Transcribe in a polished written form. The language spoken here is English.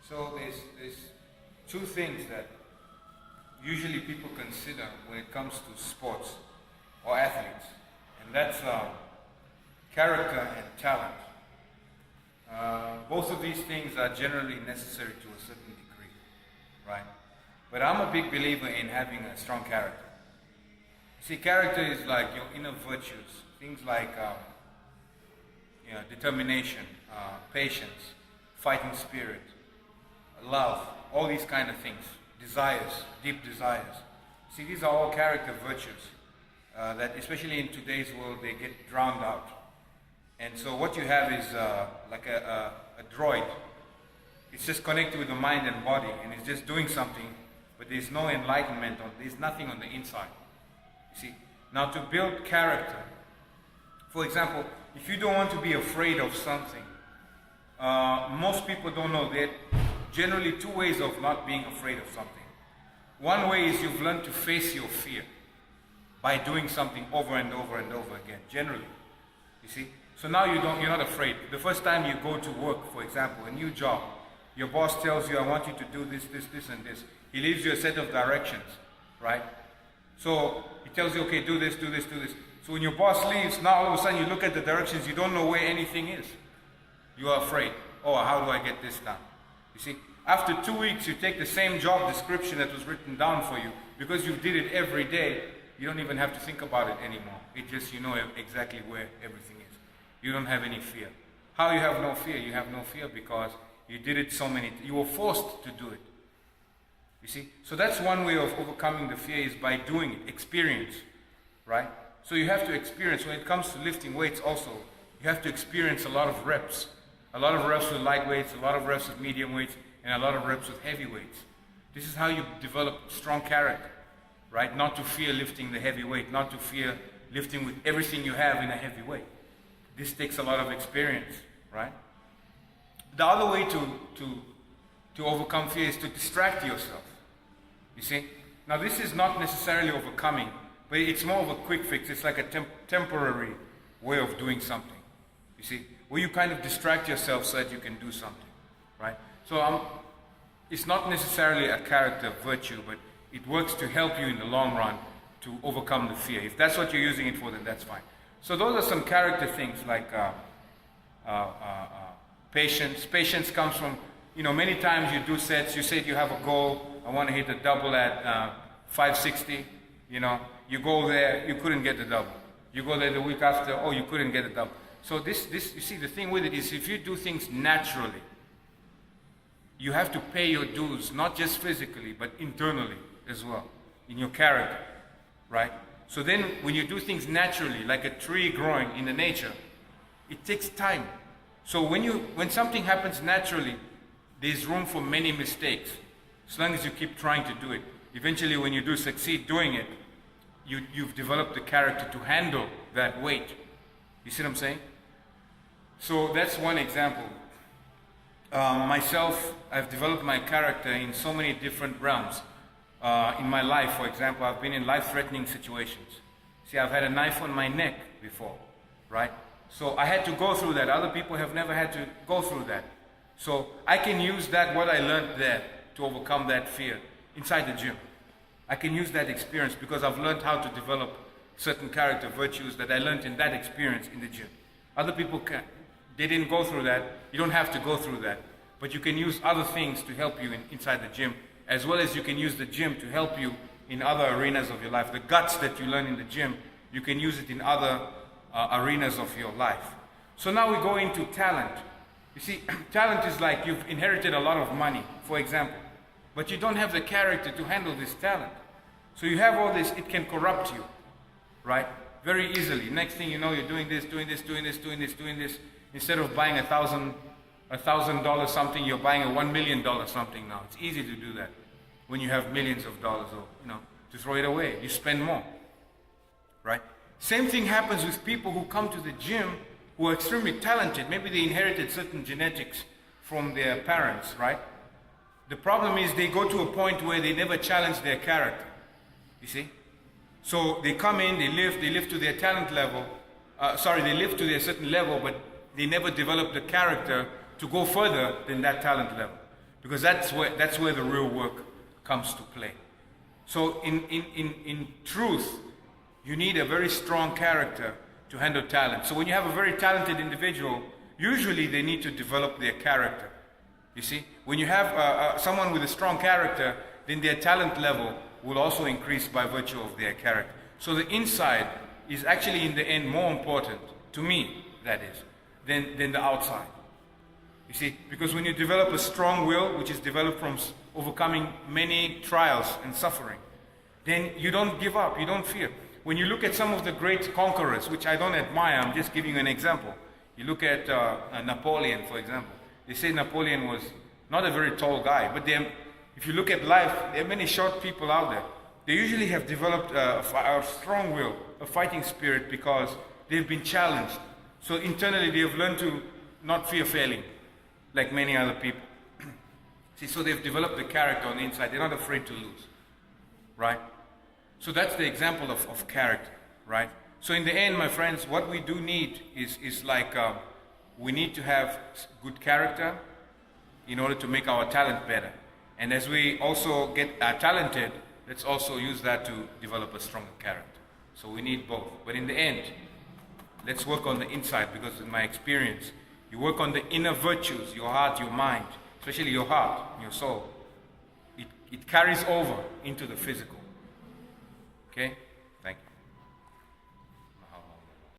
So there's two things that usually people consider when it comes to sports or athletes, and that's character and talent. Both of these things are generally necessary to a certain degree, right? But I'm a big believer in having a strong character. See, character is like your inner virtues, things like determination, patience, fighting spirit, love, all these kind of things, desires, deep desires. See, these are all character virtues that, especially in today's world, they get drowned out. And so what you have is like a droid. It's just connected with the mind and body, and it's just doing something, but there's no enlightenment, there's nothing on the inside. You see, now to build character, for example, if you don't want to be afraid of something, most people don't know that generally two ways of not being afraid of something. One way is you've learned to face your fear by doing something over and over and over again, generally. You see? So now you're not afraid. The first time you go to work, for example, a new job, your boss tells you, I want you to do this, this, this, and this. He leaves you a set of directions, right? So he tells you, okay, do this, do this, do this. So when your boss leaves, now all of a sudden you look at the directions, you don't know where anything is. You are afraid. Oh, how do I get this done? You see, after 2 weeks, you take the same job description that was written down for you. Because you did it every day, you don't even have to think about it anymore. It just, you know exactly where everything is. You don't have any fear. How you have no fear? You have no fear because you did it so many times. You were forced to do it. You see? So that's one way of overcoming the fear, is by doing it. Experience. Right? So you have to experience. When it comes to lifting weights also, you have to experience a lot of reps. A lot of reps with light weights, a lot of reps with medium weights, and a lot of reps with heavy weights. This is how you develop strong character. Right? Not to fear lifting the heavy weight. Not to fear lifting with everything you have in a heavy weight. This takes a lot of experience. Right? The other way to overcome fear is to distract yourself. You see? Now this is not necessarily overcoming, but it's more of a quick fix. It's like a temporary way of doing something. You see? Where you kind of distract yourself so that you can do something. Right? So it's not necessarily a character virtue, but it works to help you in the long run to overcome the fear. If that's what you're using it for, then that's fine. So those are some character things like patience. Patience comes from, many times you do sets, you said you have a goal, I want to hit a double at 560, you go there, you couldn't get the double. You go there the week after, oh, you couldn't get the double. So this, you see, the thing with it is if you do things naturally, you have to pay your dues, not just physically, but internally as well, in your character, right? So then when you do things naturally, like a tree growing in the nature, it takes time. So when something happens naturally, there's room for many mistakes, as long as you keep trying to do it. Eventually, when you do succeed doing it, you've developed the character to handle that weight. You see what I'm saying? So that's one example. Myself, I've developed my character in so many different realms. In my life, for example, I've been in life-threatening situations. See, I've had a knife on my neck before, right? So I had to go through that. Other people have never had to go through that. So I can use what I learned there, to overcome that fear inside the gym. I can use that experience because I've learned how to develop certain character virtues that I learned in that experience in the gym. Other people can't. They didn't go through that. You don't have to go through that. But you can use other things to help you inside the gym, as well as you can use the gym to help you in other arenas of your life. The guts that you learn in the gym, you can use it in other arenas of your life. So now we go into talent. You see, talent is like you've inherited a lot of money, for example, but you don't have the character to handle this talent. So you have all this, it can corrupt you, right? Very easily. Next thing you know, you're doing this. Instead of buying $1,000 something, you're buying a $1 million something now. It's easy to do that when you have millions of dollars, or to throw it away. You spend more, right? Same thing happens with people who come to the gym who are extremely talented. Maybe they inherited certain genetics from their parents, right? The problem is they go to a point where they never challenge their character. You see? So they come in, they live to their talent level. They live to their certain level, but they never develop the character to go further than that talent level. because that's where the real work comes to play. So in truth, you need a very strong character to handle talent. So when you have a very talented individual, usually they need to develop their character. You see, when you have someone with a strong character, then their talent level will also increase by virtue of their character. So the inside is actually in the end more important, to me that is, than the outside. You see, because when you develop a strong will, which is developed from overcoming many trials and suffering, then you don't give up, you don't fear. When you look at some of the great conquerors, which I don't admire, I'm just giving you an example. You look at Napoleon, for example. They say Napoleon was not a very tall guy, but if you look at life, there are many short people out there. They usually have developed a strong will, a fighting spirit, because they've been challenged. So internally they have learned to not fear failing, like many other people. See, so they've developed the character on the inside. They're not afraid to lose, right? So that's the example of character, right? So in the end, my friends, what we do need is like we need to have good character in order to make our talent better. And as we also get talented, let's also use that to develop a stronger character. So we need both. But in the end, let's work on the inside, because in my experience, you work on the inner virtues, your heart, your mind, especially your heart, your soul. It carries over into the physical. Okay?